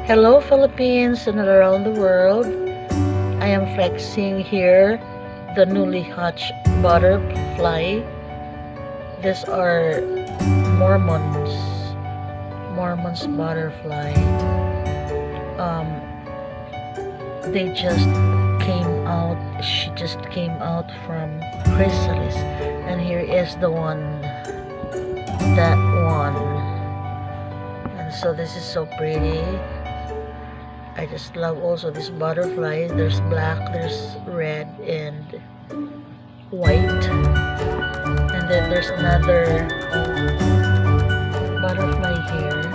Hello Philippines and around the world. I am flexing here the newly hatched butterfly. These are mormons. Mormon's butterfly. Um, they just came out. She just came out from chrysalis, and here is the one. That one. And so this is so pretty. I just love also this butterfly. There's black, there's red, and white. And then there's another butterfly here.